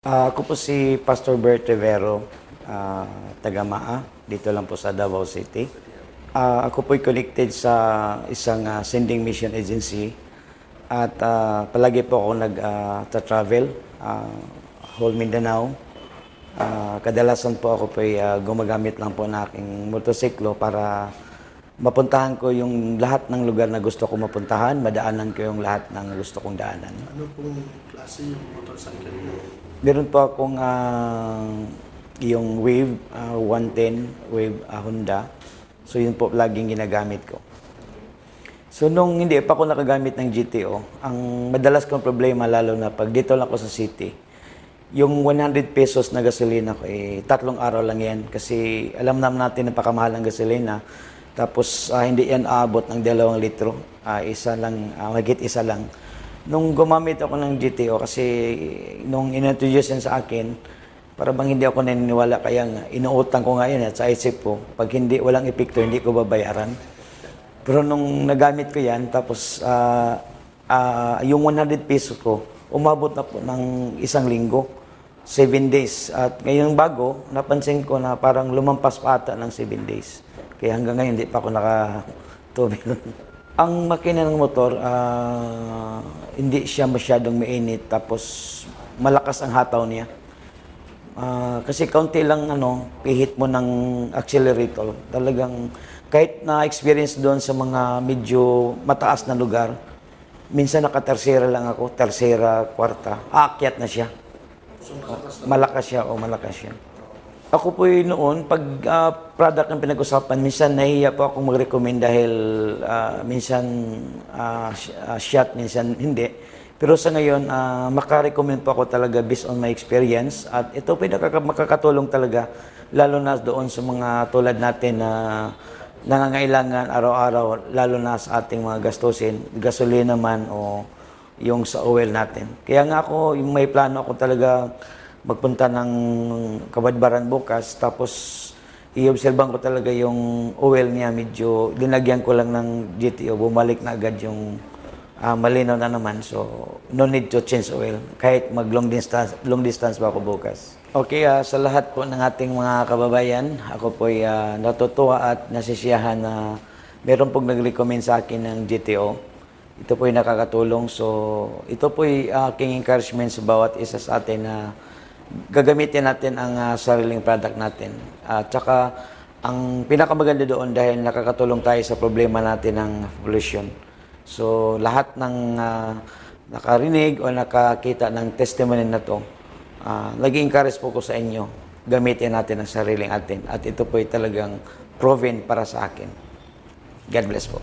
Ako po si Pastor Bert Rivero, taga MAA, dito lang po sa Davao City. Ako po'y connected sa isang sending mission agency at palagi po ako nag-travel, whole Mindanao. Kadalasan po ako po'y gumagamit lang po ng aking motorsiklo para mapuntahan ko yung lahat ng lugar na gusto kong mapuntahan, madaanan ko yung lahat ng gusto kong daanan. Ano pong klase yung motorcycle niyo? Meron po akong yung Wave 110, Wave Honda. So yun po laging ginagamit ko. So nung hindi pa ako nakagamit ng GTO, ang madalas kong problema lalo na pag dito lang ako sa city, yung 100 pesos na gasolina ko, 3 araw lang yan. Kasi alam naman natin na pakamahal ang gasolina. Tapos hindi yan aabot ng 2 litro. Isa lang, magit isa lang. Nung gumamit ako ng GTO, kasi nung inintroduce yan sa akin, para bang hindi ako naniniwala, kaya inuutang ko nga yun at sa isip ko, pag hindi, walang epekto, hindi ko babayaran. Pero nung nagamit ko yan, tapos yung 100 pesos ko, umabot na po ng 1 linggo, 7 days. At ngayong bago, napansin ko na parang lumampas pa ata ng 7 days. Kaya hanggang ngayon, hindi pa ako nakatubil. Ang makina ng motor, hindi siya masyadong mainit, tapos malakas ang hataw niya. Kasi kaunti lang pihit mo ng accelerator. Talagang kahit na-experience doon sa mga medyo mataas na lugar, minsan naka-tersera lang ako, tersera, kwarta, aakyat na siya. So Malakas siya o malakas siya. Ako po noon, pag product ng pinag-usapan, minsan nahiya po akong mag-recommend dahil minsan shot, minsan hindi. Pero sa ngayon, makarecommend po ako talaga based on my experience. At ito po makakatulong talaga, lalo na doon sa mga tulad natin na nangangailangan araw-araw, lalo na sa ating mga gastusin, gasolina man o yung sa oil natin. Kaya nga ako, may plano ako talaga magpunta ng Kabadbaran bukas, tapos i-obserban ko talaga yung oil niya, medyo linagyan ko lang ng GTO, bumalik na agad yung malinaw na naman. So, no need to change oil, kahit mag long distance ba ako bukas. Okay, sa lahat po ng ating mga kababayan, ako po'y natutuwa at nasisiyahan na meron pong nag-recommend sa akin ng GTO. Ito po'y nakakatulong. So, ito po'y aking encouragement sa bawat isa sa atin na gagamitin natin ang sariling product natin. At saka, ang pinakamaganda doon dahil nakakatulong tayo sa problema natin ng pollution. So, lahat ng nakarinig o nakakita ng testimony na to, nag-encourage po ko sa inyo, gamitin natin ang sariling atin. At ito po ay talagang proven para sa akin. God bless po.